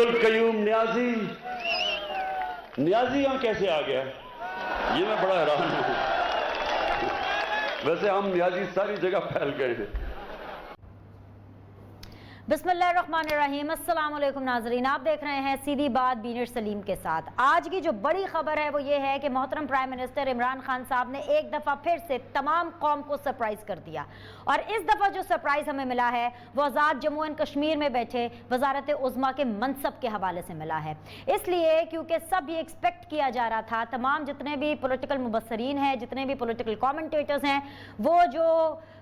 अब्दुल नियाजी यहाँ कैसे आ गया, ये मैं बड़ा हैरान हूँ। वैसे हम नियाजी सारी जगह फैल गए हैं। बिस्मिल्लाहिर्रहमानिर्रहीम, अस्सलाम वालेकुम नाज़रीन, आप देख रहे हैं सीधी बात बीनर सलीम के साथ। आज की जो बड़ी खबर है वो ये है कि मोहतरम प्राइम मिनिस्टर इमरान खान साहब ने एक दफ़ा फिर से तमाम कौम को सरप्राइज़ कर दिया। और इस दफ़ा जो सरप्राइज़ हमें मिला है वो आज़ाद जम्मू एंड कश्मीर में बैठे वज़ारत उज़्मा के मनसब के हवाले से मिला है। इसलिए क्योंकि सब ये एक्सपेक्ट किया जा रहा था, तमाम जितने भी पॉलिटिकल मुबस्सरीन हैं, जितने भी पॉलिटिकल कमेंटेटर्स हैं, वो जो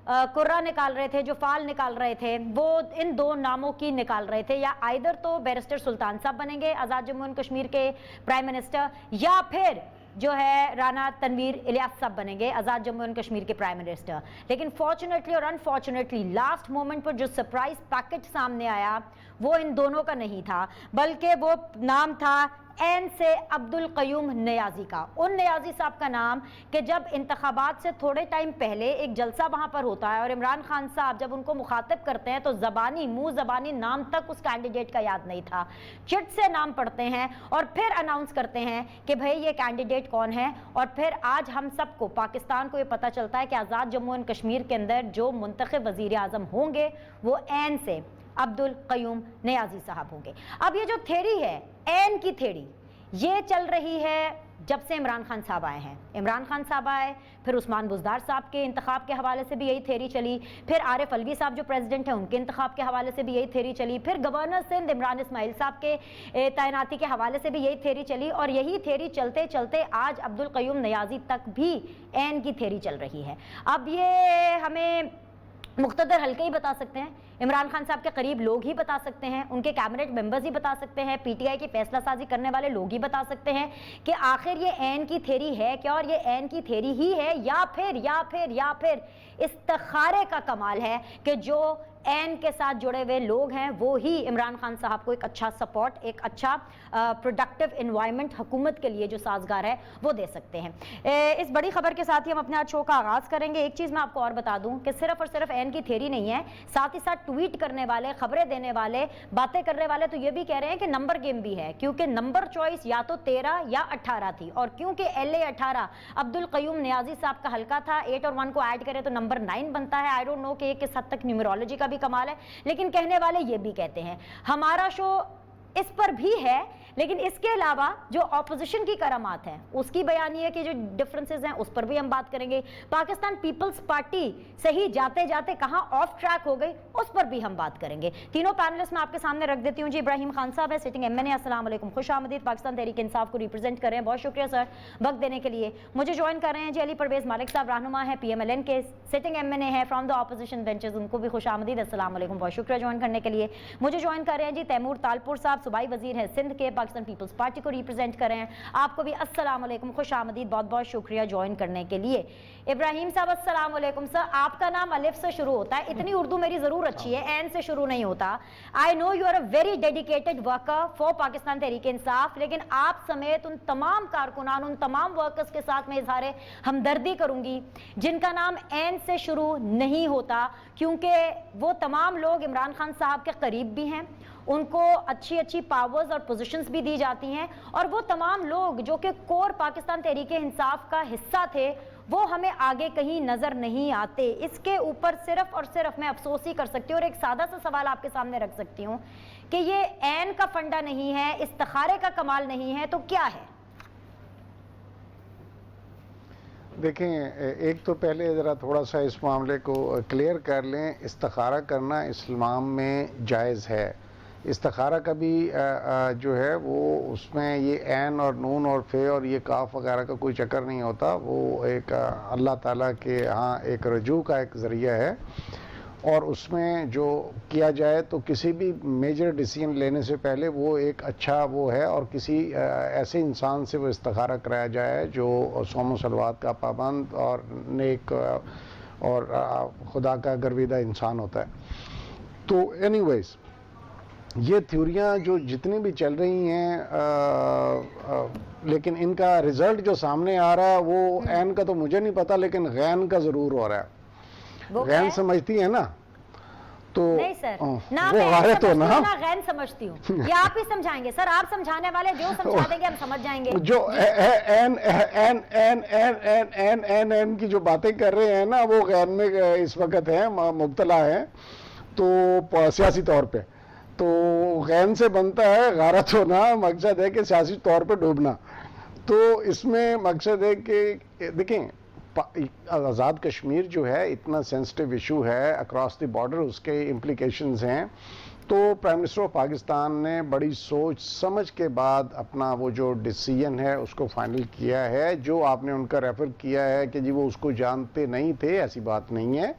कुर्रा निकाल रहे थे, जो फाल निकाल रहे थे, वो इन दो नामों की निकाल रहे थे, या आइदर तो बैरिस्टर सुल्तान साहब बनेंगे आज़ाद जम्मू एंड कश्मीर के प्राइम मिनिस्टर, या फिर जो है राना तनवीर इलियास साहब बनेंगे आज़ाद जम्मू एंड कश्मीर के प्राइम मिनिस्टर। लेकिन फॉर्चुनेटली और अनफॉर्चुनेटली लास्ट मोमेंट पर जो सरप्राइज पैकेज सामने आया वो इन दोनों का नहीं था, बल्कि वो नाम था एन से अब्दुल क़य्यूम नियाज़ी का। उन नियाज़ी साहब का नाम कि जब इंतखाबात से थोड़े टाइम पहले एक जलसा वहाँ पर होता है और इमरान खान साहब जब उनको मुखातिब करते हैं तो मुँह ज़बानी नाम तक उस कैंडिडेट का याद नहीं था, चिट से नाम पढ़ते हैं और फिर अनाउंस करते हैं कि भाई ये कैंडिडेट कौन है। और फिर आज हम सबको, पाकिस्तान को ये पता चलता है कि आज़ाद जम्मू एंड कश्मीर के अंदर जो मुंतखब वज़ीर आज़म होंगे वो एन से अब्दुल क़य्यूम नियाज़ी साहब होंगे। अब ये जो थ्योरी है, एन की थ्योरी, ये चल रही है जब से इमरान खान साहब आए हैं। इमरान खान साहब आए, फिर उस्मान बुज़दार साहब के इंतखाब के हवाले से भी यही थ्योरी चली, फिर आरिफ अलवी साहब जो प्रेसिडेंट हैं उनके इंतखाब के हवाले से भी यही थ्योरी चली, फिर गवर्नर सिंध इमरान इस्माइल साहब के तैनाती के हवाले से भी यही थ्योरी चली, और यही थ्योरी चलते चलते आज अब्दुल क़य्यूम नियाज़ी तक भी एन की थ्योरी चल रही है। अब ये हमें मुख्तदर हल्के ही बता सकते हैं, इमरान खान साहब के करीब लोग ही बता सकते हैं, उनके कैबिनेट मेंबर्स ही बता सकते हैं, पीटीआई की फैसला साजी करने वाले लोग ही बता सकते हैं कि आखिर ये एन की थ्योरी है क्या, और ये एन की थ्योरी ही है या फिर इस्तिखारे का कमाल है कि जो एन के साथ जुड़े हुए लोग हैं वो ही इमरान खान साहब को एक अच्छा सपोर्ट, एक अच्छा प्रोडक्टिव एनवायरनमेंट हुकूमत के लिए जो साजगार है वो दे सकते हैं। इस बड़ी खबर के साथ ही हम अपने आज शो का आगाज़ करेंगे। एक चीज़ मैं आपको और बता दूं कि सिर्फ और सिर्फ एन की थ्योरी नहीं है, साथ ही साथ ट्वीट करने वाले, खबरें देने वाले, बातें करने वाले तो ये भी कह रहे हैं कि नंबर गेम भी है, क्योंकि नंबर चॉइस या तो 13 या 18 थी, और क्योंकि LA 18 अब्दुल क़य्यूम नियाज़ी साहब का हल्का था, 8 और 1 को ऐड करें तो नंबर 9 बनता है। आई डोंट नो कि किस हद तक न्यूमरोलॉजी का भी कमाल है, लेकिन कहने वाले ये भी कहते हैं। हमारा शो इस पर भी है, लेकिन इसके अलावा जो ऑपोजिशन की करामात है उसकी बयानिए के जो डिफरेंसेस हैं उस पर भी हम बात करेंगे। पाकिस्तान पीपल्स पार्टी सही जाते जाते कहां ऑफ ट्रैक हो गई उस पर भी हम बात करेंगे। तीनों पैनलिस्ट मैं आपके सामने रख देती हूं जी। इब्राहिम खान साहब है, सिटिंग MNA, अस्सलाम वालेकुम, खुश आमदीद, पाकिस्तान तहरीक इंसाफ को रिप्रेजेंट कर रहे हैं, बहुत शुक्रिया सर वक्त देने के लिए। मुझे ज्वाइन कर रहे हैं जी अली परवेज मालिक साहब, रहनुमा है PMLN के, सिटिंग MNA है फ्रॉम द ऑपोजिशन बेंचेस, उनको भी खुश आमदीद, अस्सलाम वालेकुम, बहुत शुक्रिया ज्वाइन करने के लिए। मुझे ज्वाइन कर रहे हैं जी तैमूर तालपुर साहब, सूबाई वजीर है सिंध के, पाकिस्तान पीपल्स पार्टी को रिप्रेजेंट कर रहे हैं, आपको भी अस्सलाम वालेकुम, खुश आमदीद, बहुत बहुत शुक्रिया ज्वाइन करने के लिए। इब्राहिम साहब अस्सलाम वालेकुम सर, आपका नाम अलिफ से शुरू होता है, इतनी उर्दू मेरी जरूर अच्छी है, एन से शुरू नहीं होता। I know you are a very dedicated worker for Pakistan Tehreek Insaf, लेकिन आप समेत उन तमाम कारकुनान, उन तमाम वर्कर्स के साथ मैं इजहार हमदर्दी करूंगी जिनका नाम एन से शुरू नहीं होता, क्योंकि वो तमाम लोग इमरान खान साहब के करीब भी हैं, उनको अच्छी अच्छी पावर्स और पोजीशंस भी दी जाती हैं, और वो तमाम लोग जो कि कोर पाकिस्तान तहरीक इंसाफ का हिस्सा थे वो हमें आगे कहीं नज़र नहीं आते। इसके ऊपर सिर्फ और सिर्फ मैं अफसोस ही कर सकती हूँ और एक सादा सा सवाल आपके सामने रख सकती हूँ कि ये एन का फंडा नहीं है, इस्तिखारे का कमाल नहीं है, तो क्या है? देखें, एक तो पहले ज़रा थोड़ा सा इस मामले को क्लियर कर लें, इस्तिखारा करना इस्लाम में जायज़ है। इस्तिखारा का भी जो है वो उसमें ये ऐन और नून और फे और ये काफ वगैरह का कोई चक्कर नहीं होता, वो एक अल्लाह ताला के यहाँ एक रजू का एक ज़रिया है, और उसमें जो किया जाए तो किसी भी मेजर डिसीजन लेने से पहले वो एक अच्छा वो है, और किसी ऐसे इंसान से वो इस्तिखारा कराया जाए जो सौम सलवात का पाबंद और नेक और खुदा का गर्विदा इंसान होता है। तो एनीवेज़ ये थ्योरियाँ जो जितनी भी चल रही हैं, लेकिन इनका रिज़ल्ट जो सामने आ रहा है वो एन का तो मुझे नहीं पता, लेकिन गैन का ज़रूर हो रहा है। गैन समझती है ना, تو نہیں سر نہ وہ میں غارت ہو نا نہ غین سمجھتی ہوں، یہ آپ ہی سمجھائیں گے سر، آپ سمجھانے والے جو سمجھا دیں گے ہم سمجھ جائیں گے. جو این کی جو باتیں کر رہے ہیں نا وہ غین میں اس وقت ہیں مبتلا ہیں، تو سیاسی طور پہ تو غین سے بنتا ہے غارت ہونا، مقصد ہے کہ سیاسی طور پہ ڈوبنا. تو اس میں مقصد ہے کہ دیکھیں آزاد کشمیر جو ہے اتنا سینسٹیو ایشو ہے اکراس دی بارڈر، اس کے امپلیکیشنز ہیں. تو پرائم منسٹر آف پاکستان نے بڑی سوچ سمجھ کے بعد اپنا وہ جو ڈیسیژن ہے اس کو فائنل کیا ہے. جو آپ نے ان کا ریفر کیا ہے کہ جی وہ اس کو جانتے نہیں تھے، ایسی بات نہیں ہے.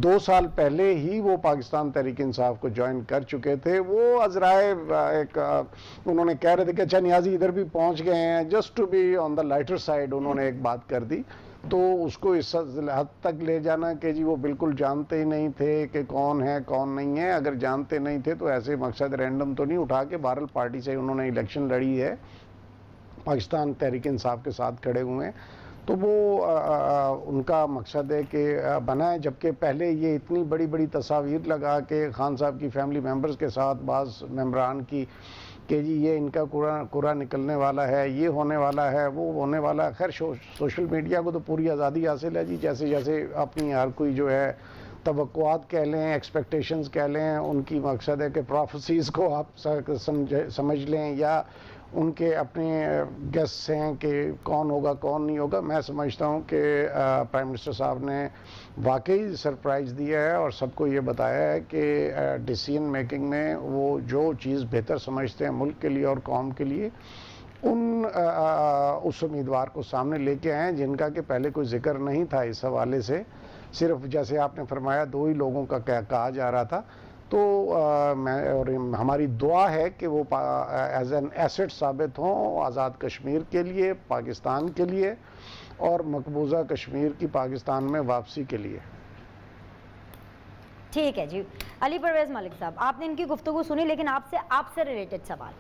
2 سال پہلے ہی وہ پاکستان تحریک انصاف کو جوائن کر چکے تھے. وہ عذرائے ایک انہوں نے کہہ رہے تھے کہ اچھا نیازی ادھر بھی پہنچ گئے ہیں، just to be on the lighter side انہوں نے ایک بات کر دی. تو اس کو اس حد تک لے جانا کہ جی وہ بالکل جانتے ہی نہیں تھے کہ کون ہے کون نہیں ہے. اگر جانتے نہیں تھے تو ایسے مقصد رینڈم تو نہیں اٹھا کے بہرحال پارٹی سے انہوں نے الیکشن لڑی ہے، پاکستان تحریک انصاف کے ساتھ کھڑے ہوئے ہیں. تو وہ ان کا مقصد ہے کہ بنائے، جبکہ پہلے یہ اتنی بڑی بڑی تصاویر لگا کے خان صاحب کی فیملی ممبرز کے ساتھ بعض ممبران کی کہ جی یہ ان کا کوڑا نکلنے والا ہے، یہ ہونے والا ہے، وہ ہونے والا ہے. خیر سوشل میڈیا کو تو پوری آزادی حاصل ہے جی، جیسے جیسے اپنی ہر کوئی جو ہے توقعات کہہ لیں، ایکسپیکٹیشنز کہہ لیں، ان کی مقصد ہے کہ پروفیسیز کو آپ سمجھ لیں یا ان کے اپنے گیس ہیں کہ کون ہوگا کون نہیں ہوگا. میں سمجھتا ہوں کہ پرائم منسٹر صاحب نے واقعی سرپرائز دیا ہے اور سب کو یہ بتایا ہے کہ ڈیسیژن میکنگ میں وہ جو چیز بہتر سمجھتے ہیں ملک کے لیے اور قوم کے لیے اس امیدوار کو سامنے لے کے آئے ہیں جن کا کہ پہلے کوئی ذکر نہیں تھا اس حوالے سے. صرف جیسے آپ نے فرمایا 2 ہی لوگوں کا کہا جا رہا تھا. تو اور ہماری دعا ہے کہ وہ ایز این ایسٹ ثابت ہوں آزاد کشمیر کے لیے، پاکستان کے لیے اور مقبوضہ کشمیر کی پاکستان میں واپسی کے لیے. ٹھیک ہے جی. علی پرویز ملک صاحب، آپ نے ان کی گفتگو سنی، لیکن آپ سے ریلیٹڈ سوال.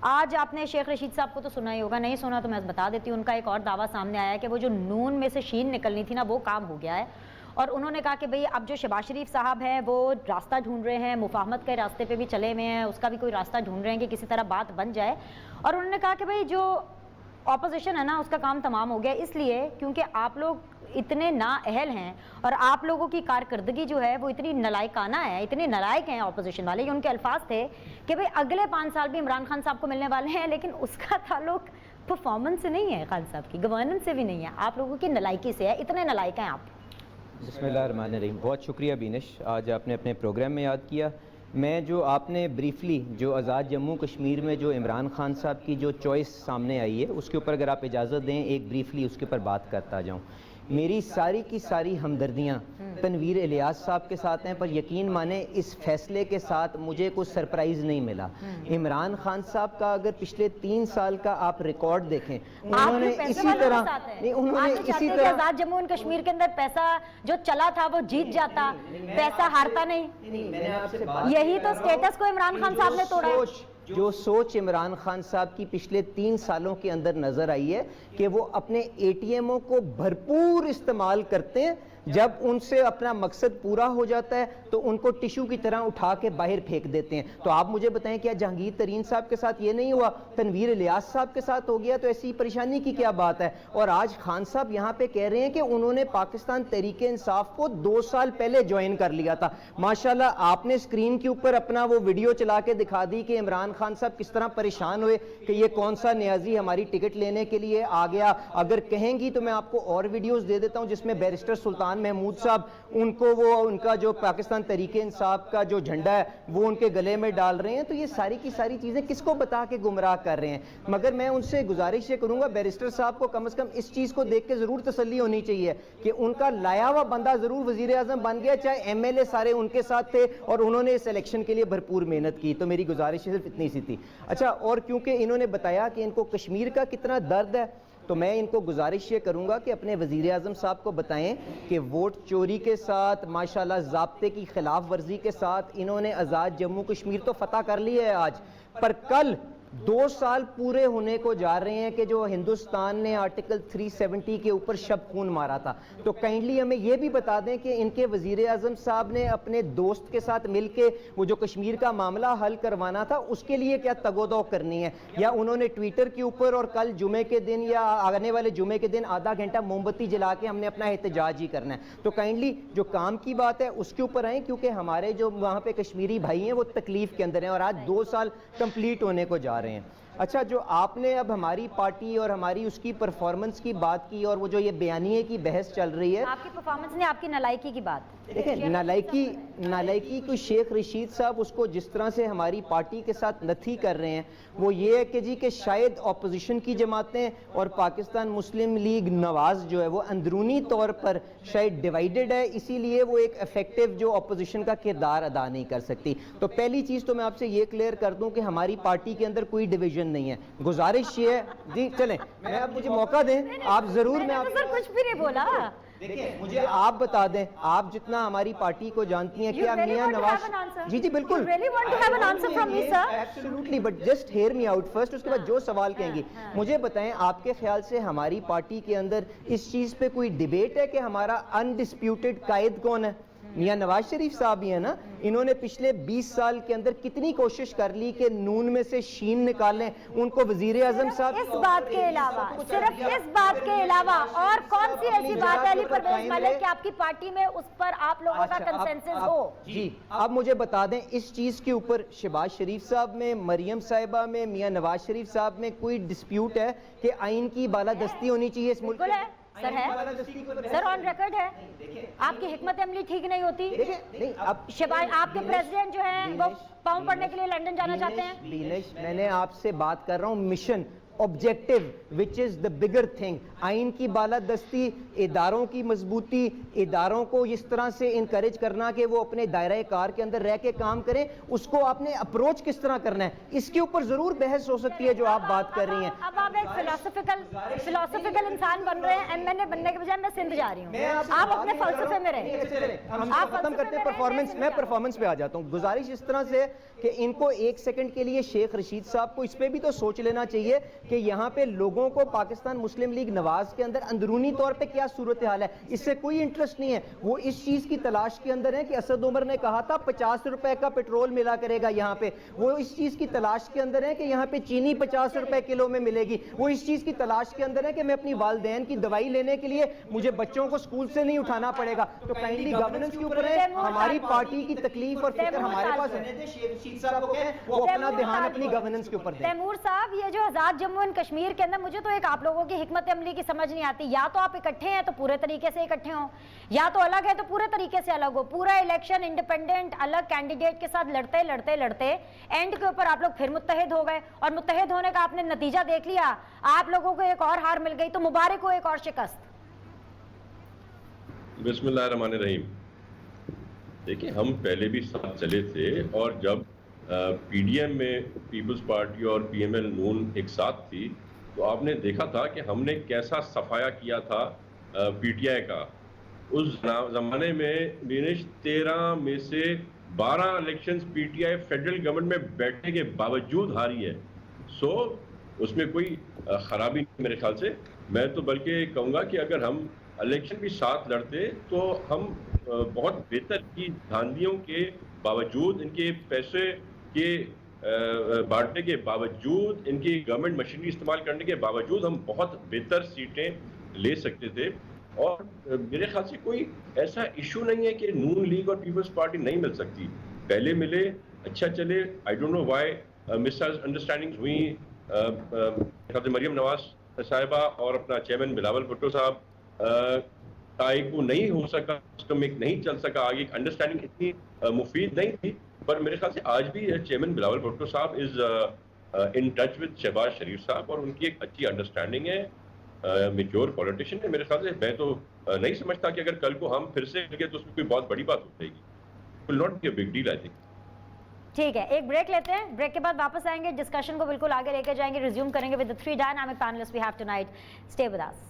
آج آپ نے شیخ رشید صاحب کو تو سنا ہی ہوگا، نہیں سنا تو میں بتا دیتی ہوں. ان کا ایک اور دعویٰ سامنے آیا ہے کہ وہ جو نون میں سے شین نکلنی تھی نا وہ کام ہو گیا ہے. اور انہوں نے کہا کہ بھئی اب جو شہباز شریف صاحب ہیں وہ راستہ ڈھونڈ رہے ہیں، مفاہمت کے راستے پہ بھی چلے ہوئے ہیں، اس کا بھی کوئی راستہ ڈھونڈ رہے ہیں کہ کسی طرح بات بن جائے. اور انہوں نے کہا کہ بھئی جو اپوزیشن ہے نا اس کا کام تمام ہو گیا، اس لیے کیونکہ آپ لوگ اتنے نااہل ہیں اور آپ لوگوں کی کارکردگی جو ہے وہ اتنی نالائقانہ ہے، اتنے نالائق ہیں اپوزیشن والے. یہ ان کے الفاظ تھے کہ بھئی اگلے 5 سال بھی عمران خان صاحب کو ملنے والے ہیں، لیکن اس کا تعلق پرفارمنس سے نہیں ہے، خان صاحب کی گورننس سے بھی نہیں ہے، آپ لوگوں کی نالائکی سے ہے. اتنے نالائق ہیں آپ. بسم اللہ الرحمن الرحیم. بہت شکریہ بینش، آج آپ نے اپنے پروگرام میں یاد کیا. میں جو آپ نے بریفلی جو آزاد جموں کشمیر میں جو عمران خان صاحب کی جو چوائس سامنے آئی ہے اس کے اوپر اگر آپ اجازت دیں ایک بریفلی اس کے اوپر بات کرتا جاؤں. میری ساری کی ساری ہمدردیاں تنویر الیاس صاحب کے ساتھ ہیں، پر یقین مانیں اس فیصلے کے ساتھ مجھے کوئی سرپرائز نہیں ملا. عمران خان صاحب کا اگر پچھلے 3 سال کا آپ ریکارڈ دیکھیں، انہوں نے اسی طرح آزاد جموں اینڈ کشمیر کے اندر پیسہ جو چلا تھا وہ جیت جاتا، پیسہ ہارتا نہیں. یہی تو سٹیٹس کو عمران خان صاحب نے توڑا. جو سوچ عمران خان صاحب کی پچھلے 3 سالوں کے اندر نظر آئی ہے کہ وہ اپنے اے ٹی ایموں کو بھرپور استعمال کرتے ہیں، جب ان سے اپنا مقصد پورا ہو جاتا ہے تو ان کو ٹیشو کی طرح اٹھا کے باہر پھینک دیتے ہیں. تو آپ مجھے بتائیں کیا جہانگیر ترین صاحب کے ساتھ یہ نہیں ہوا، تنویر الیاس صاحب کے ساتھ ہو گیا؟ تو ایسی پریشانی کی کیا بات ہے؟ اور آج خان صاحب یہاں پہ کہہ رہے ہیں کہ انہوں نے پاکستان تحریک انصاف کو 2 سال پہلے جوائن کر لیا تھا. ماشاءاللہ آپ نے اسکرین کے اوپر اپنا وہ ویڈیو چلا کے دکھا دی کہ عمران خان صاحب کس طرح پریشان ہوئے کہ یہ کون سا نیازی ہماری ٹکٹ لینے کے لیے آ گیا. اگر کہیں گی تو میں آپ کو اور ویڈیوز دے دیتا ہوں جس میں بیرسٹر سلطان محمود صاحب ان کو وہ ان کا جو پاکستان تحریک انصاف کا جو جھنڈا ہے وہ ان کے گلے میں ڈال رہے ہیں. تو یہ ساری کی ساری چیزیں کس کو بتا کے گمراہ کر رہے ہیں؟ مگر میں ان سے گزارش یہ کروں گا بیرسٹر صاحب کو کم از کم اس چیز کو دیکھ کے ضرور تسلی ہونی چاہیے کہ ان کا لایا ہوا بندہ ضرور وزیر اعظم بن گیا، چاہے ایم ایل اے سارے ان کے ساتھ تھے اور انہوں نے اس الیکشن کے لیے بھرپور محنت کی. تو میری گزارش صرف اتنی سی تھی. اچھا، اور کیونکہ انہوں نے بتایا کہ ان کو کشمیر کا کتنا درد ہے تو میں ان کو گزارش یہ کروں گا کہ اپنے وزیر اعظم صاحب کو بتائیں کہ ووٹ چوری کے ساتھ ماشاءاللہ ضابطے کی خلاف ورزی کے ساتھ انہوں نے آزاد جموں کشمیر تو فتح کر لی ہے آج، پر کل 2 साल पूरे होने को जा रहे हैं कि जो हिंदुस्तान ने आर्टिकल 370 के ऊपर शब खून मारा था। तो काइंडली हमें ये भी बता दें कि इनके वजीर आज़म साहब ने अपने दोस्त के साथ मिलके वो जो कश्मीर का मामला हल करवाना था उसके लिए क्या तगोदो करनी है, या उन्होंने ट्विटर के ऊपर और कल जुमे के दिन या आने वाले जुमे के दिन आधा घंटा मोमबत्ती जला के हमने अपना एहतजाज ही करना है। तो काइंडली जो काम की बात है उसके ऊपर आए, क्योंकि हमारे जो वहाँ पे कश्मीरी भाई हैं वो तकलीफ के अंदर हैं और आज 2 साल कंप्लीट होने को जा रहे हैं। अच्छा, जो आपने अब हमारी पार्टी और हमारी उसकी परफॉर्मेंस की बात की और वो जो ये बयानिए की बहस चल रही है, आपकी परफॉर्मेंस ने आपकी नालायकी की बात, देखिए नालायकी को शेख रशीद साहब उसको जिस तरह से हमारी पार्टी के साथ नथी कर रहे हैं वो ये है कि जी कि शायद अपोजिशन की जमातें और पाकिस्तान मुस्लिम लीग नवाज जो है वो अंदरूनी तौर पर शायद डिवाइडेड है, इसीलिए वो एक इफेक्टिव जो अपोजिशन का किरदार अदा नहीं कर सकती। तो पहली चीज़ तो मैं आपसे ये क्लियर कर दूं कि हमारी पार्टी के अंदर कोई डिवीजन नहीं है। गुजारिश ये है जी, चलें मैं अब मुझे मौका दें, आप जरूर, मैं सर कुछ भी नहीं बोला। देखिए मुझे आप बता दें, आप जितना हमारी पार्टी को जानती हैं, क्या मियां नवाज, जी बिल्कुल, absolutely, but just hear me out first, उसके बाद जो सवाल कहेंगी मुझे बताएं, आपके ख्याल से हमारी पार्टी के अंदर इस चीज पे कोई डिबेट है कि हमारा अनडिस्प्यूटेड कायद कौन है? मियां नवाज शरीफ साहब ही है ना। इन्होंने पिछले 20 साल के अंदर कितनी कोशिश कर ली कि नून में से शीन निकालें, उनको वजीर आजम साहब, इस बात के अलावा, सिर्फ इस बात के अलावा और कौन सी ऐसी बात है अली परवेज मलिक कि आपकी पार्टी में उस पर आप लोगों का कंसेंसस हो? जी आप मुझे बता दें, इस चीज के ऊपर शहबाज शरीफ साहब में, मरियम साहिबा में, मियां नवाज शरीफ साहब में कोई डिस्प्यूट है कि आइन की बालादस्ती होनी चाहिए इस मुल्क में? सर है, सर ऑन रिकॉर्ड है। आपकी हिकमत अमली ठीक नहीं होती। नहीं, अब शहबाज आपके प्रेसिडेंट जो हैं वो पाँव पड़ने के लिए लंदन जाना चाहते हैं। दिनेश, मैंने आपसे बात कर रहा हूँ mission, objective, which is the bigger thing. आइन की बालादस्ती, इदारों की मजबूती, इदारों को इस तरह से इनकरेज करना कि वो अपने दायरे कार के अंदर रह के काम करें, उसको आपने अप्रोच किस तरह करना है, इसके ऊपर जरूर बहस हो सकती है जो आप बात कर रही हैं। अब आप एक फिलोसफिकल इंसान बन रहे हैं। एमएनए बनने के बजाय मैं सिंध जा रही हूँ, आप अपने फलसफे में रहें। हम खत्म करते हैं परफॉर्मेंस, मैं परफॉर्मेंस पे आ जाता हूँ। गुजारिश इस तरह से कि इनको 1 सेकंड के लिए शेख रशीद साहब को इस पे भी तो सोच लेना चाहिए कि यहाँ पे लोगों को पाकिस्तान मुस्लिम लीग नवाज के अंदर अंदरूनी तौर पे क्या सूरत हाल है, इससे कोई इंटरेस्ट नहीं है। वो इस चीज की तलाश के अंदर है कि असद उमर ने कहा था 50 रुपए का पेट्रोल मिला करेगा यहाँ पे, वो इस चीज की तलाश के अंदर है कि यहाँ पे चीनी 50 रुपए किलो में मिलेगी, वो इस चीज की तलाश के अंदर है कि मैं अपनी वालदैन की दवाई लेने के लिए मुझे बच्चों को स्कूल से नहीं उठाना पड़ेगा। तो काइंडली गवर्नेंस के ऊपर है, हमारी पार्टी की तकलीफ और फिक्र हमारे पास है, वो अपना ध्यान अपनी गवर्नेंस के ऊपर दें। तैमूर साहब, ये जो आजाद जम्मू एंड कश्मीर के अंदर मुझे तो एक आप लोगों की हिकमत अमली की समझ नहीं आती। या तो आप इकट्ठे हैं तो पूरे तरीके से इकट्ठे हो, या तो अलग है तो पूरे तरीके से अलग हो। पूरा इलेक्शन इंडिपेंडेंट अलग कैंडिडेट के साथ लड़ते लड़ते लड़ते एंड के ऊपर आप लोग फिर मुत्तहिद हो गए, और मुत्तहिद होने का आपने नतीजा देख लिया। आप लोगों को एक और हार मिल गई, तो मुबारक हो एक और शिकस्त। बिस्मिल्लाहिर्रहमानिर्रहीम। देखिए, हम पहले भी साथ चले थे, और जब पीडीएम में पीपल्स पार्टी और पीएमएल नून एक साथ थी तो आपने देखा था कि हमने कैसा सफाया किया था पीटीआई का। उस ज़माने में दिनेश 13 में से 12 इलेक्शंस पीटीआई फेडरल गवर्नमेंट में बैठने के बावजूद हारी है। सो उसमें कोई ख़राबी नहीं मेरे ख्याल से। मैं तो बल्कि कहूँगा कि अगर हम इलेक्शन भी साथ लड़ते तो हम बहुत बेहतर की धांधियों के बावजूद, इनके पैसे के बांटने के बावजूद, इनकी गवर्नमेंट मशीनरी इस्तेमाल करने के बावजूद हम बहुत बेहतर सीटें ले सकते थे। और मेरे ख्याल से कोई ऐसा इशू नहीं है कि नून लीग और पीपल्स पार्टी नहीं मिल सकती। पहले मिले, अच्छा चले। I don't know why misunderstandings हुई। मरियम नवाज साहिबा और अपना चेयरमैन बिलावल भुट्टो साहब को नहीं हो सका, सिस्टम नहीं चल सका आगे। अंडरस्टैंडिंग इतनी मुफीद नहीं थी, पर मेरे ख्याल से आज भी chairman Bilawal Bhutto Sahab is in touch with Shahbaz Sharif Sahab, और उनकी एक अच्छी अंडरस्टैंडिंग है। मैच्योर पॉलिटिशियन है। मेरे ख्याल से मैं तो नहीं समझता कि अगर कल को हम फिर से लगे तो उसमें कोई बहुत बड़ी बात हो जाएगी। Will not be a big deal I think. ठीक है, एक ब्रेक लेते हैं, ब्रेक के बाद वापस आएंगे, डिस्कशन को बिल्कुल आगे लेके जाएंगे, रिज्यूम करेंगे with the 3 dynamic panelist we have tonight. Stay with us.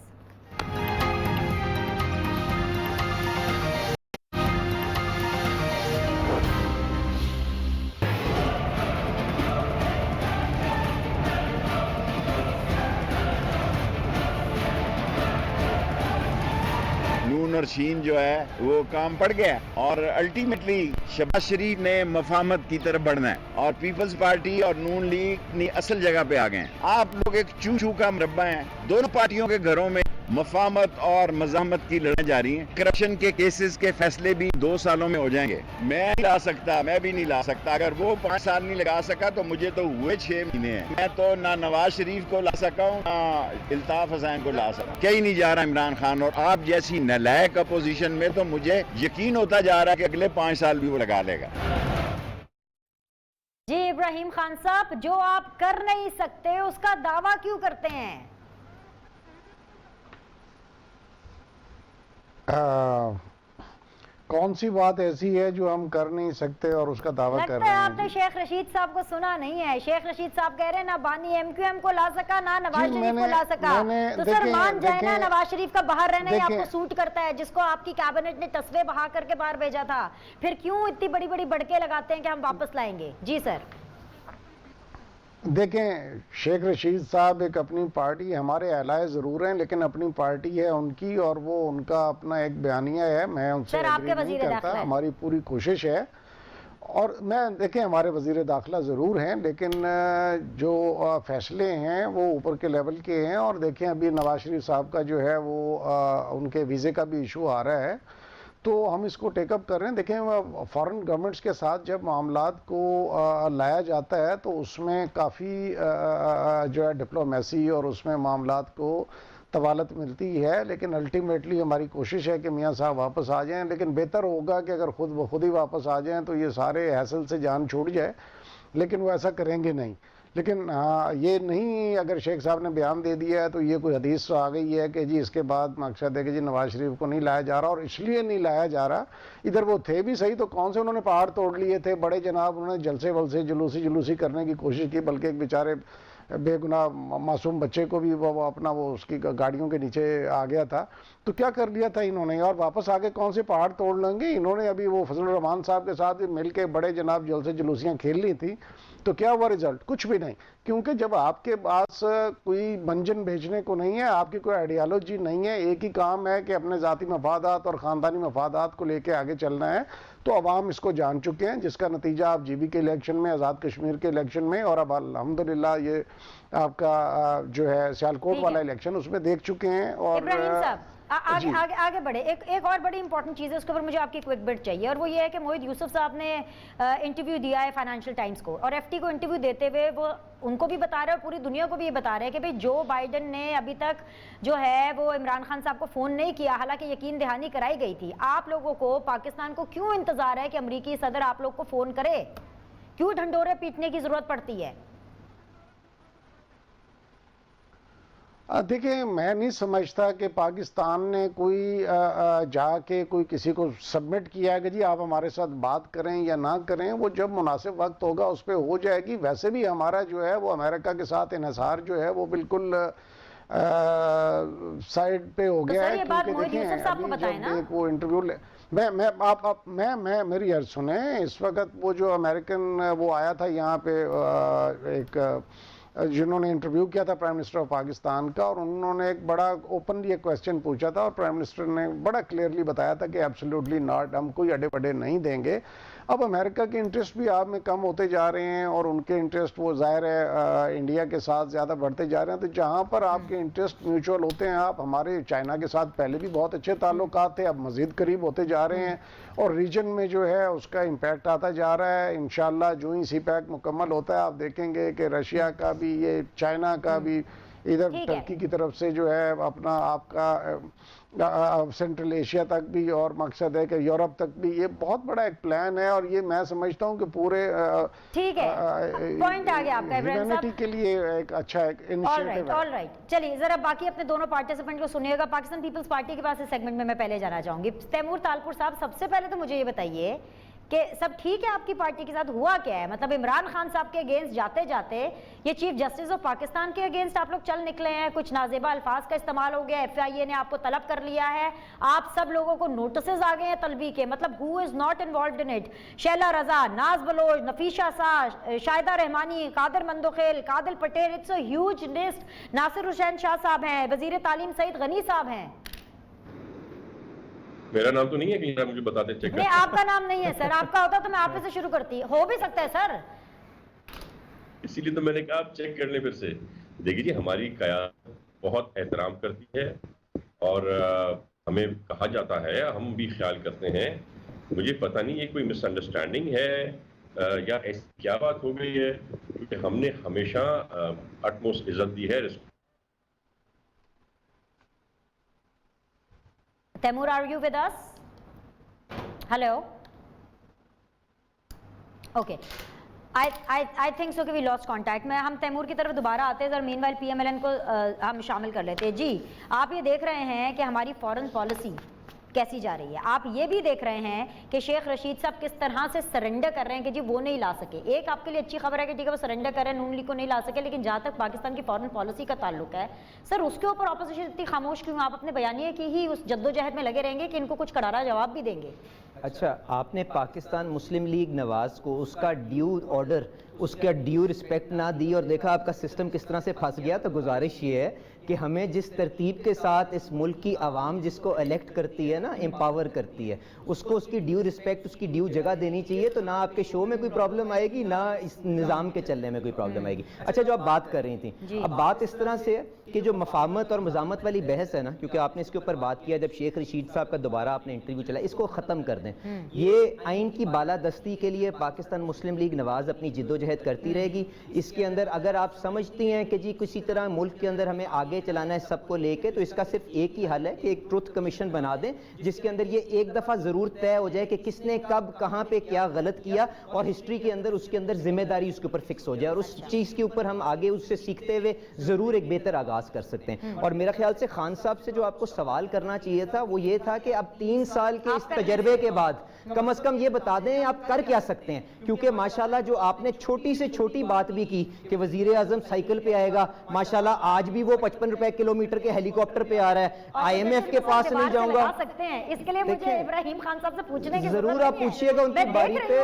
اور شین جو ہے وہ کام پڑ گیا اور الٹیمیٹلی شہباز شریف نے مفاہمت کی طرف بڑھنا ہے اور پیپلز پارٹی اور نون لیگ اپنی اصل جگہ پہ آ گئے ہیں. آپ لوگ ایک چو چو کا مربع ہیں. دونوں پارٹیوں کے گھروں میں مفاہمت اور مزاحمت کی لڑائیں جاری ہیں. کرپشن کے کیسز کے فیصلے بھی 2 سالوں میں ہو جائیں گے. میں بھی نہیں لا سکتا. اگر وہ 5 سال نہیں لگا سکا تو مجھے تو ہوئے 6 مہینے ہیں. میں تو نہ نواز شریف کو لا سکا ہوں نہ الطاف حسین کو لا سکا. کہیں نہیں جا رہا عمران خان. اور آپ جیسی نالائق اپوزیشن میں تو مجھے یقین ہوتا جا رہا ہے کہ اگلے 5 سال بھی وہ لگا لے گا. جی ابراہیم خان صاحب، جو آپ کر نہیں سکتے اس کا دعویٰ کیوں کرتے ہیں؟ کون سی بات ایسی ہے جو ہم کر نہیں سکتے اور اس کا دعویٰ کر لگتا رہے ہے ہیں؟ آپ نے شیخ رشید صاحب کو سنا نہیں ہے. شیخ رشید صاحب کہہ رہے ہیں نہ بانی ایم کیو ایم کو لا سکا نہ نواز شریف کو لا سکا. تو سر مان جائے نا، نواز شریف کا باہر رہنا ہی آپ کو سوٹ کرتا ہے، جس کو آپ کی کابینٹ نے تصویح بہا کر کے باہر بھیجا تھا. پھر کیوں اتنی بڑی بڑی بڑکے لگاتے ہیں کہ ہم واپس لائیں گے؟ جی سر. دیکھیں، شیخ رشید صاحب ایک اپنی پارٹی، ہمارے اعلائے ضرور ہیں لیکن اپنی پارٹی ہے ان کی، اور وہ ان کا اپنا ایک بیانیہ ہے. میں ان سے ایگری نہیں کرتا. ہماری پوری کوشش ہے. اور دیکھیں ہمارے وزیر داخلہ ضرور ہیں لیکن جو فیصلے ہیں وہ اوپر کے لیول کے ہیں. اور دیکھیں ابھی نواز شریف صاحب کا جو ہے وہ ان کے ویزے کا بھی ایشو آ رہا ہے، تو ہم اس کو ٹیک اپ کر رہے ہیں. دیکھیں فارن گورنمنٹس کے ساتھ جب معاملات کو لایا جاتا ہے تو اس میں کافی جو ہے ڈپلومیسی اور اس میں معاملات کو طوالت ملتی ہے. لیکن الٹیمیٹلی ہماری کوشش ہے کہ میاں صاحب واپس آ جائیں. لیکن بہتر ہوگا کہ اگر خود بخود ہی واپس آ جائیں تو یہ سارے حاصل سے جان چھوٹ جائے. لیکن وہ ایسا کریں گے نہیں. لیکن یہ نہیں، اگر شیخ صاحب نے بیان دے دیا ہے تو یہ کوئی حدیث آ گئی ہے کہ جی اس کے بعد مقصد ہے کہ جی نواز شریف کو نہیں لایا جا رہا. اور اس لیے نہیں لایا جا رہا، ادھر وہ تھے بھی صحیح تو کون سے انہوں نے پہاڑ توڑ لیے تھے بڑے جناب. انہوں نے جلسے ولسے جلوسی کرنے کی کوشش کی، بلکہ ایک بیچارے بے گناہ معصوم بچے کو بھی وہ اپنا وہ اس کی گاڑیوں کے نیچے آ گیا تھا. تو کیا کر لیا تھا انہوں نے؟ اور واپس آگے کون سے پہاڑ توڑ لیں گے؟ انہوں نے ابھی وہ فضل الرحمان صاحب کے ساتھ مل کے بڑے جناب جلسے جلوسیاں کھیل لی تھی. تو کیا ہوا رزلٹ؟ کچھ بھی نہیں. کیونکہ جب آپ کے پاس کوئی منجن بھیجنے کو نہیں ہے، آپ کی کوئی آئیڈیالوجی نہیں ہے، ایک ہی کام ہے کہ اپنے ذاتی مفادات اور خاندانی مفادات کو لے کے آگے چلنا ہے، تو عوام اس کو جان چکے ہیں. جس کا نتیجہ آپ جی بی کے الیکشن میں، آزاد کشمیر کے الیکشن میں، اور اب الحمدللہ یہ آپ کا جو ہے سیالکوٹ والا الیکشن اس میں دیکھ چکے ہیں. اور ابراہیم صاحب آگے بڑھے. ایک اور بڑی امپورٹنٹ چیز ہے، اس کے اوپر مجھے آپ کی کوئک بٹ چاہیے، اور وہ یہ ہے کہ موحد یوسف صاحب نے انٹرویو دیا ہے فائنینشیل ٹائمز کو، اور ایف ٹی کو انٹرویو دیتے ہوئے وہ ان کو بھی بتا رہے ہیں اور پوری دنیا کو بھی یہ بتا رہے ہیں کہ بھئی جو بائیڈن نے ابھی تک جو ہے وہ عمران خان صاحب کو فون نہیں کیا، حالانکہ یقین دہانی کرائی گئی تھی. آپ لوگوں کو، پاکستان کو کیوں انتظار ہے کہ امریکی صدر آپ لوگ کو فون کرے؟ کیوں ڈھنڈورے پیٹنے کی ضرورت پڑتی ہے؟ دیکھیں، میں نہیں سمجھتا کہ پاکستان نے کوئی جا کے کوئی کسی کو سبمٹ کیا ہے کہ جی آپ ہمارے ساتھ بات کریں یا نہ کریں. وہ جب مناسب وقت ہوگا اس پہ ہو جائے گی. ویسے بھی ہمارا جو ہے وہ امریکہ کے ساتھ انحصار جو ہے وہ بالکل سائڈ پہ ہو گیا ہے. کیونکہ دیکھیں جب وہ انٹرویو میری عرض سنیں، اس وقت وہ جو امریکن وہ آیا تھا یہاں پہ ایک جنہوں نے انٹرویو کیا تھا پرائم منسٹر آف پاکستان کا، اور انہوں نے ایک بڑا اوپنلی ایک کویسچن پوچھا تھا اور پرائم منسٹر نے بڑا کلیئرلی بتایا تھا کہ ایبسلیوٹلی ناٹ، ہم کوئی اڈے پڈے نہیں دیں گے. اب امریکہ کے انٹرسٹ بھی آپ میں کم ہوتے جا رہے ہیں اور ان کے انٹرسٹ وہ ظاہر ہے انڈیا کے ساتھ زیادہ بڑھتے جا رہے ہیں. تو جہاں پر آپ کے انٹرسٹ میوچول ہوتے ہیں، آپ ہمارے چائنا کے ساتھ پہلے بھی بہت اچھے تعلقات تھے، اب مزید قریب ہوتے جا رہے ہیں، اور ریجن میں جو ہے اس کا امپیکٹ آتا جا رہا ہے. انشاءاللہ جو ہی سی پیک مکمل ہوتا ہے آپ دیکھیں گے کہ رشیا کا بھی، یہ چائنا کا بھی، ادھر ترکی کی طرف سے جو ہے اپنا آپ کا سینٹرل ایشیا تک بھی، اور مقصد ہے کہ یورپ تک بھی یہ بہت بڑا ایک پلان ہے. اور یہ میں سمجھتا ہوں کہ پورے ہیومینٹی کے لیے ایک اچھا انیشیٹو ہے. چلیے ذرا باقی اپنے دونوں پارٹیسپینٹ کو سنیے گا. پاکستان پیپلز پارٹی کے پاس اس سیگمنٹ میں پہلے جانا چاہوں گی. تیمور تالپور صاحب، سب سے پہلے تو مجھے یہ بتائیے کہ سب ٹھیک ہے آپ کی پارٹی کے ساتھ، ہوا کیا ہے؟ مطلب عمران خان صاحب کے اگینسٹ جاتے جاتے یہ چیف جسٹس آف پاکستان کے اگینسٹ آپ لوگ چل نکلے ہیں، کچھ نازیبا الفاظ کا استعمال ہو گیا، ایف آئی اے نے آپ کو طلب کر لیا ہے، آپ سب لوگوں کو نوٹسز آ گئے ہیں طلبی کے. مطلب who is not involved in it? Sheila Raza, Naz Baloch, Nafisa ساز، Shahida Rehmani, Qadir Mandokhail, Qadir Patel, it's a huge list. Nasir Hussain Shah Sahab ہیں، وزیر تعلیم سعید غنی صاحب ہیں. मेरा नाम तो नहीं है कहीं, आप मुझे बताते चेक नहीं, आपका नाम नहीं है सर, आपका होता तो मैं आप ही से शुरू करती, हो भी सकता है सर। इसीलिए तो मैंने कहा आप चेक कर लें फिर से। देखिए जी, हमारी क़यादत बहुत एहतराम करती है और हमें कहा जाता है, हम भी ख्याल करते हैं। मुझे पता नहीं ये कोई मिसअंडरस्टैंडिंग है या ऐसी क्या बात हो गई है, क्योंकि हमने हमेशा अटमोस्ट इज्जत दी है। Taimur, are you with us? Hello? Okay. I think so कि we lost contact. मैं हम तैमूर की तरफ दोबारा आते हैं, मीनवाइल PMLN को हम शामिल कर लेते हैं। जी, आप ये देख रहे हैं कि हमारी फॉरेन पॉलिसी कैसी जा रही है। आप ये भी देख रहे हैं कि शेख रशीद साहब किस तरह से सरेंडर कर रहे हैं कि जी वो नहीं ला सके। एक आपके लिए अच्छी खबर है कि ठीक है वो सरेंडर कर रहे हैं, नून लीग को नहीं ला सके, लेकिन जहाँ तक पाकिस्तान की फॉरेन पॉलिसी का ताल्लुक है सर, उसके ऊपर अपोजिशन इतनी खामोश क्यों? आप अपने बयानिए की ही उस जद्दोजहद में लगे रहेंगे कि इनको कुछ करारा जवाब भी देंगे? अच्छा, आपने पाकिस्तान मुस्लिम लीग नवाज को उसका ड्यू ऑर्डर, उसका ड्यू रिस्पेक्ट ना दी और देखा आपका सिस्टम किस तरह से फंस गया। तो गुजारिश ये है कि हमें जिस तरतीब के साथ इस मुल्क की आवाम जिसको इलेक्ट करती है ना, एम्पावर करती है, उसको उसकी ड्यू रिस्पेक्ट, उसकी ड्यू जगह देनी चाहिए। तो ना आपके शो में कोई प्रॉब्लम आएगी, ना इस निज़ाम के चलने में कोई प्रॉब्लम आएगी। अच्छा, जो आप बात कर रही थी, अब बात इस तरह से है कि जो मफामत और मजामत वाली बहस है ना, क्योंकि आपने इसके ऊपर बात किया जब शेख रशीद साहब का दोबारा आपने इंटरव्यू चला, इसको ख़त्म कर दें। ये आइन की बालादस्ती के लिए पाकिस्तान मुस्लिम लीग नवाज अपनी जिद्दोजहद करती रहेगी। इसके अंदर अगर आप समझती हैं कि जी किसी तरह मुल्क के अंदर हमें आगे चलाना है सबको लेके, तो इसका सिर्फ एक ही हल है कि एक ट्रुथ कमीशन बना दें जिसके अंदर ये एक दफ़ा ज़रूर तय हो जाए कि किसने कब कहाँ पे क्या गलत किया, और हिस्ट्री के अंदर उसके अंदर जिम्मेदारी उसके ऊपर फिक्स हो जाए, और उस चीज़ के ऊपर हम आगे उससे सीखते हुए ज़रूर एक बेहतर आगाज़ कर सकते हैं। और मेरा ख्याल से खान साहब से जो आपको सवाल करना चाहिए था वो ये था कि अब 3 साल के इस तजर्बे के बाद कम से कम ये बता दें आप कर क्या सकते हैं। क्योंकि माशाल्लाह जो आपने छोटी से छोटी बात भी की कि वजीर आजम साइकिल पे आएगा, माशाल्लाह आज भी वो 55 रुपए किलोमीटर के हेलीकॉप्टर पे आ रहा है। IMF के पास नहीं जाऊंगा, सकते हैं इसके लिए मुझे इब्राहिम खान साहब से पूछने की जरूर आप पूछिएगा उनकी बारी पे,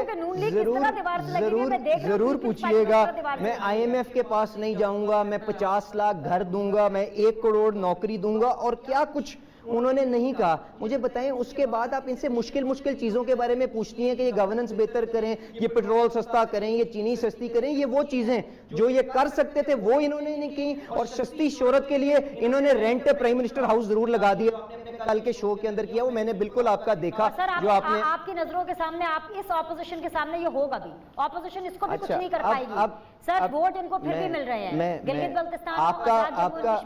जरूर पूछिएगा। मैं IMF के पास नहीं जाऊंगा, मैं 50 लाख घर दूंगा, मैं 1 करोड़ नौकरी दूंगा, और क्या कुछ उन्होंने नहीं कहा। मुझे बताएं, उसके बाद आप इनसे मुश्किल चीज़ों के बारे में पूछती हैं कि ये गवर्नेंस बेहतर करें, ये पेट्रोल सस्ता करें, ये चीनी सस्ती करें, ये वो चीज़ें जो ये कर सकते थे वो इन्होंने नहीं की, और सस्ती शोहरत के लिए इन्होंने रेंट प्राइम मिनिस्टर हाउस जरूर लगा दिया। कल के शो के अंदर किया वो मैंने बिल्कुल आपका देखा। जो आपने आपकी नजरों के सामने, आप इस ऑपोजिशन के सामने ये होगा भी, ऑपोजिशन इसको भी कुछ नहीं कर पाएगी। सर वोट इनको फिर भी मिल रहे हैं। गिलगित बल्तिस्तान,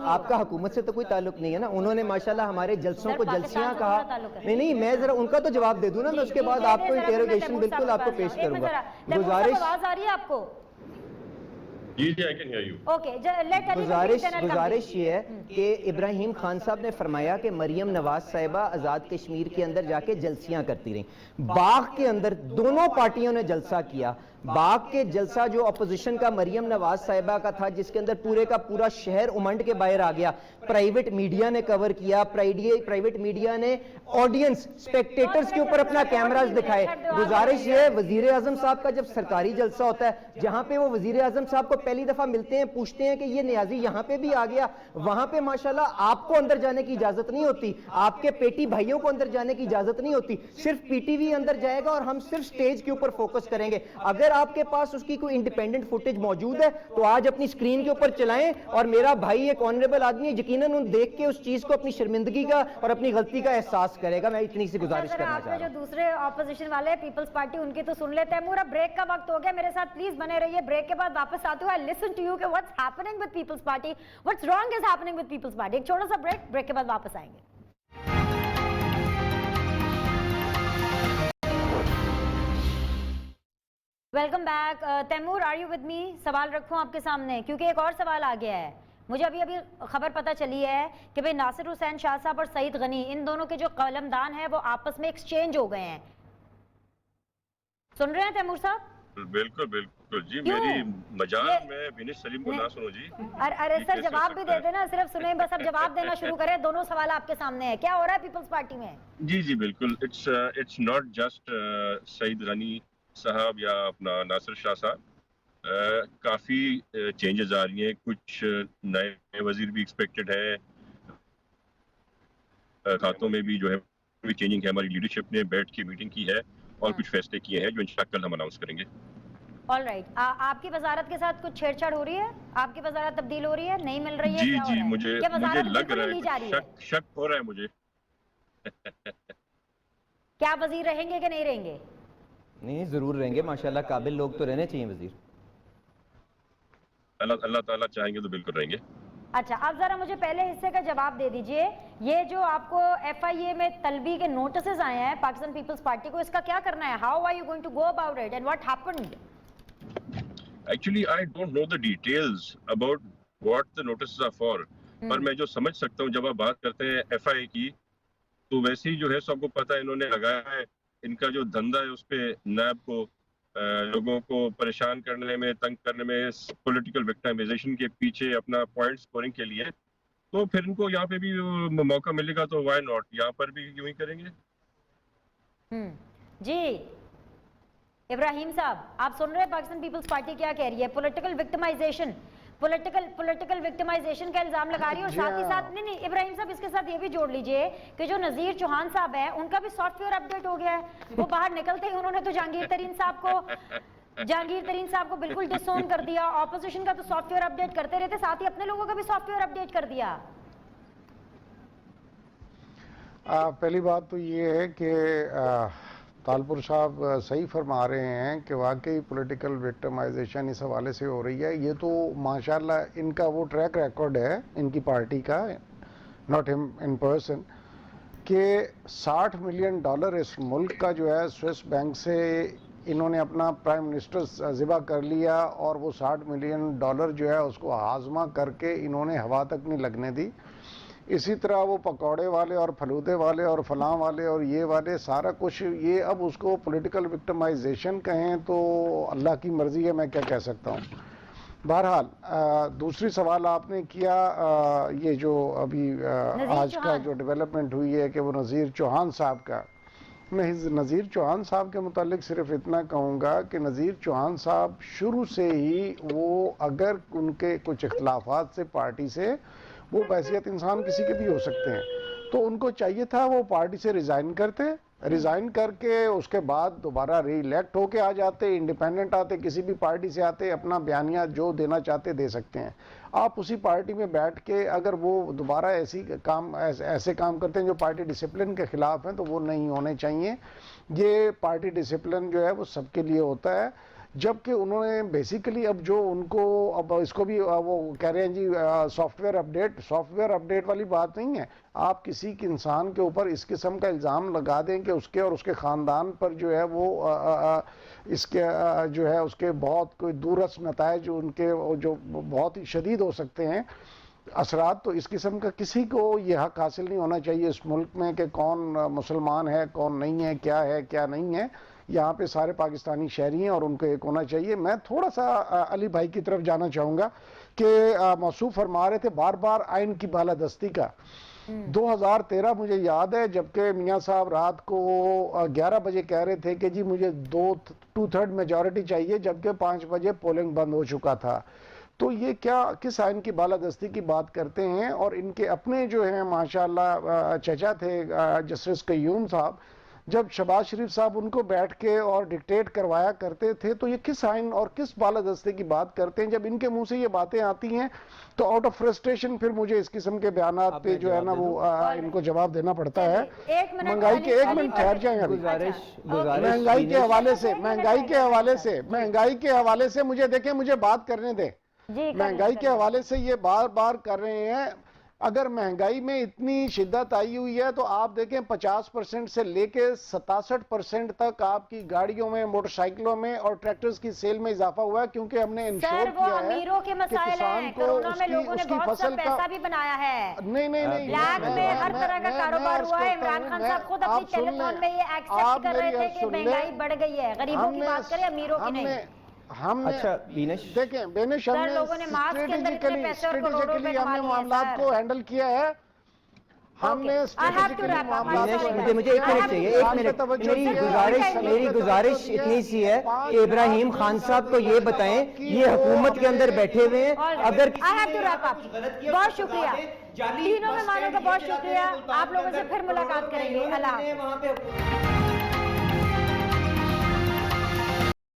आपका हुकूमत से तो कोई ताल्लुक नहीं है ना। उन्होंने माशाल्लाह हमारे जलसों को जलसियां कहा। नहीं, मैं जरा उनका तो जवाब दे दूं ना, मैं उसके बाद आपको इंटेरोगेशन बिल्कुल आपको पेश करूंगा। गुजारिश, आवाज आ रही है आपको? जी जी, I can hear you. Okay, गुजारिश ये है कि इब्राहिम खान साहब ने फरमाया कि मरियम नवाज साहिबा आज़ाद कश्मीर के अंदर जाके जलसियां करती रहीं। बाग के अंदर दोनों पार्टियों ने जलसा किया। बाग के जलसा जो अपोजिशन का मरियम नवाज साहिबा का था, जिसके अंदर पूरे का पूरा शहर उमंड के बाहर आ गया, प्राइवेट मीडिया ने कवर किया, प्राइवेट मीडिया ने ऑडियंस स्पेक्टेटर्स के ऊपर अपना कैमरास दिखाए। गुजारिश ये है, वजीर आजम साहब का जब सरकारी जलसा होता है जहां पे वो वजीर आजम साहब को पहली दफा मिलते हैं, पूछते हैं कि ये नियाजी यहाँ पे भी आ गया, वहां पे माशाल्लाह आपको अंदर जाने की इजाजत नहीं होती, आपके पेटी भाइयों को अंदर जाने की इजाजत नहीं होती, सिर्फ PTV अंदर जाएगा और हम सिर्फ स्टेज के ऊपर फोकस करेंगे। अगर आपके पास उसकी कोई इंडिपेंडेंट फुटेज मौजूद है तो आज अपनी स्क्रीन के ऊपर चलाएं, और मेरा भाई एक ऑनरेबल आदमी है, यकीनन उन देख के उस चीज को अपनी शर्मिंदगी का और अपनी गलती का एहसास करेगा। मैं इतनी सी गुजारिश करना चाह रहा हूं। जो दूसरे ऑपोजिशन वाले पीपल्स पार्टी, उनकी तो सुन लेते हैं। पूरा ब्रेक का वक्त हो गया, मेरे साथ प्लीज बने रहिए। ब्रेक के बाद वापस आते हुए लिसन टू यू कि what's happening with Peoples Party, what's wrong is happening with Peoples Party. एक छोटा सा ब्रेक के बाद वापस आएंगे। Welcome back. Taimur, are you with me? सवाल रखूं आपके सामने, क्योंकि एक और सवाल आ गया है। मुझे अभी खबर पता चली है कि भाई नासिर हुसैन शाह साहब और सईद गनी, इन दोनों के जो कलमदान है वो आपस में एक्सचेंज हो गए हैं। सुन रहे हैं तैमूर साहब? बिल्कुल बिल्कुल जी, मेरी मजाक में बिनिश सलीम को ना सुनो जी। अरे सर जवाब भी दे देना, सिर्फ सुने बस, अब जवाब देना शुरू करें। दोनों सवाल आपके सामने है, क्या हो रहा है पीपल्स पार्टी में? जी जी बिल्कुल, it's not just Saeed Ghani साहब या अपना नासिर शाह साहब, काफ़ी चेंजेस आ रही हैं, कुछ नए वजीर भी एक्सपेक्टेड है, खातों में भी जो है بھی چینجنگ ہے. ہماری لیڈرشپ نے بیٹھ کے میٹنگ کی ہے اور کچھ فیصلے کیے ہیں جو انشاءاللہ کل ہم اناؤنس کریں گے. All right. آپ کی وزارت کے ساتھ کچھ چھیڑ چھاڑ ہو رہی ہے؟ آپ کی وزارت تبدیل ہو رہی ہے، نہیں مل رہی ہے؟ جی کیا ہو جی رہا ہے؟ مجھے کیا وزارت لگ بالکل رہا ہی لی جا رہی ہے، ہے؟ شک ہو رہا ہے مجھے. کیا وزیر رہیں گے کہ نہیں رہیں گے؟ نہیں ضرور رہیں گے، ماشاءاللہ قابل لوگ تو رہنے چاہیے وزیر. اللہ تعالیٰ چاہیں گے تو بالکل رہیں گے. اچھا، اب ذرا مجھے پہلے حصے کا جواب دے دیجئے. یہ جو آپ کو ایف آئی اے میں طلبی کے نوٹسز آئے ہیں پاکستان پیپلز پارٹی کو، اس کا کیا کرنا ہے؟ How are you going to go about it and what happened? Actually, I don't know the details about what the notices are for. پر میں جو سمجھ سکتا ہوں، جب آپ بات کرتے ہیں ایف آئی اے کی، تو ویسے ہی جو ہے سب کو پتہ ہے انہوں نے لگایا ہے. ان کا جو دھندا ہے اس پہ نیب کو لوگوں کو پریشان کرنے میں، تنگ کرنے میں، پولیٹیکل وکٹائمائزیشن کے پیچھے اپنا پوائنٹ سکورنگ کے لیے. تو پھر ان کو یہاں پہ بھی موقع ملے گا تو وائی ناٹ، یہاں پر بھی یوں ہی کریں گے. جی ابراہیم صاحب، آپ سن رہے ہیں پاکستان پیپلز پارٹی کیا کہہ رہی ہے؟ پولیٹیکل وکٹمائزیشن، پولیٹیکل وکٹمائزیشن کا الزام لگا رہی ہے. اور ساتھ ہی ساتھ نہیں ابراہیم صاحب، اس کے ساتھ یہ بھی جوڑ لیجئے کہ جو نذیر چوہان صاحب ہیں ان کا بھی سافٹ ویئر اپڈیٹ ہو گیا ہے. وہ باہر نکلتے ہی انہوں نے تو جہانگیر ترین صاحب کو بالکل ڈس اون کر دیا. اپوزیشن کا تو سافٹ ویئر اپڈیٹ کرتے رہتے، ساتھ ہی اپنے لوگوں کا بھی سافٹ ویئر اپڈیٹ کر دیا. پہلی بات تو یہ ہے کہ طالپور صاحب صحیح فرما رہے ہیں کہ واقعی پولیٹیکل وکٹمائزیشن اس حوالے سے ہو رہی ہے. یہ تو ماشاءاللہ ان کا وہ ٹریک ریکارڈ ہے ان کی پارٹی کا، ناٹ ہم ان پرسن، کہ $60 ملین اس ملک کا جو ہے سوئس بینک سے انہوں نے اپنا پرائم منسٹر ذبح کر لیا، اور وہ $60 ملین جو ہے اس کو ہاضمہ کر کے انہوں نے ہوا تک نہیں لگنے دی. اسی طرح وہ پکوڑے والے اور پھلودے والے اور فلاں والے اور یہ والے سارا کچھ، یہ اب اس کو پولیٹیکل وکٹمائزیشن کہیں تو اللہ کی مرضی ہے، میں کیا کہہ سکتا ہوں. بہرحال دوسری سوال آپ نے کیا، یہ جو ابھی آج کا جو ڈیولپمنٹ ہوئی ہے کہ وہ نذیر چوہان صاحب کا، میں نذیر چوہان صاحب کے متعلق صرف اتنا کہوں گا کہ نذیر چوہان صاحب شروع سے ہی وہ اگر ان کے کچھ اختلافات سے پارٹی سے، وہ بحیثیت انسان کسی کے بھی ہو سکتے ہیں، تو ان کو چاہیے تھا وہ پارٹی سے ریزائن کر کے اس کے بعد دوبارہ ری الیکٹ ہو کے آ جاتے، انڈیپینڈنٹ آتے، کسی بھی پارٹی سے آتے، اپنا بیانیہ جو دینا چاہتے دے سکتے ہیں. آپ اسی پارٹی میں بیٹھ کے اگر وہ دوبارہ ایسے کام کرتے ہیں جو پارٹی ڈسپلن کے خلاف ہیں تو وہ نہیں ہونے چاہیے. یہ پارٹی ڈسپلن جو ہے وہ سب کے لیے ہوتا ہے. جبکہ انہوں نے بیسیکلی اب جو ان کو اب اس کو بھی وہ کہہ رہے ہیں جی سافٹ ویئر اپڈیٹ والی بات نہیں ہے. آپ کسی کے انسان کے اوپر اس قسم کا الزام لگا دیں کہ اس کے اور اس کے خاندان پر جو ہے وہ اس کے جو ہے اس کے بہت کوئی دورس نتائج ان کے جو بہت ہی شدید ہو سکتے ہیں اثرات، تو اس قسم کا کسی کو یہ حق حاصل نہیں ہونا چاہیے اس ملک میں کہ کون مسلمان ہے کون نہیں ہے کیا نہیں ہے. یہاں پہ سارے پاکستانی شہری ہیں اور ان کو ایک ہونا چاہیے. میں تھوڑا سا علی بھائی کی طرف جانا چاہوں گا کہ موصوف فرما رہے تھے بار بار آئین کی بالادستی کا. 2013 مجھے یاد ہے جبکہ میاں صاحب رات کو 11 بجے کہہ رہے تھے کہ جی مجھے 2/3 میجورٹی چاہیے، جبکہ 5 بجے پولنگ بند ہو چکا تھا. تو یہ کس آئین کی بالادستی کی بات کرتے ہیں؟ اور ان کے اپنے جو ہیں ماشاءاللہ چچا تھے جسٹس قیوم صاحب، جب شہباز شریف صاحب ان کو بیٹھ کے اور ڈکٹیٹ کروایا کرتے تھے، تو یہ کس آئین اور کس بالادستے کی بات کرتے ہیں؟ جب ان کے منہ سے یہ باتیں آتی ہیں تو آؤٹ آف فرسٹریشن پھر مجھے اس قسم کے بیانات پہ جو ہے نا وہ ان کو جواب دینا پڑتا ہے. مہنگائی کے ایک منٹ ٹھہر جائیں ابھی. مہنگائی کے حوالے سے مجھے دیکھیں، مجھے بات کرنے دیں. مہنگائی کے حوالے سے یہ بار بار کر رہے ہیں. اگر مہنگائی میں اتنی شدت آئی ہوئی ہے تو آپ دیکھیں 50% سے لے کے 67% تک آپ کی گاڑیوں میں، موٹر سائیکلوں میں اور ٹریکٹرز کی سیل میں اضافہ ہوا ہے، کیونکہ ہم نے انشور کیا ہے امیروں کے مسائل ہیں. کرونا میں لوگوں نے بہت سا پیسہ بھی بنایا ہے. نہیں بلیک میں ہر طرح کا کاروبار ہوا ہے. عمران خان صاحب خود اپنی ٹیلی فون میں یہ ایکسپٹ کر رہے تھے کہ مہنگائی بڑھ گئی ہے. غریبوں کی بات کریں، امیروں کی نہیں. ہم نے دیکھیں بینش، ہم نے اسٹریٹجیکلی ہم نے معاملات کو ہینڈل کیا ہے. ہم نے مجھے ایک منٹ چاہیے، ایک منٹ. میری گزارش اتنی سی ہے کہ ابراہیم خان صاحب کو یہ بتائیں یہ حکومت کے اندر بیٹھے ہوئے ہیں، اگر بہت شکریہ تینوں مہمانوں کا، بہت شکریہ. آپ لوگوں سے پھر ملاقات کریں گے. اللہ حافظ.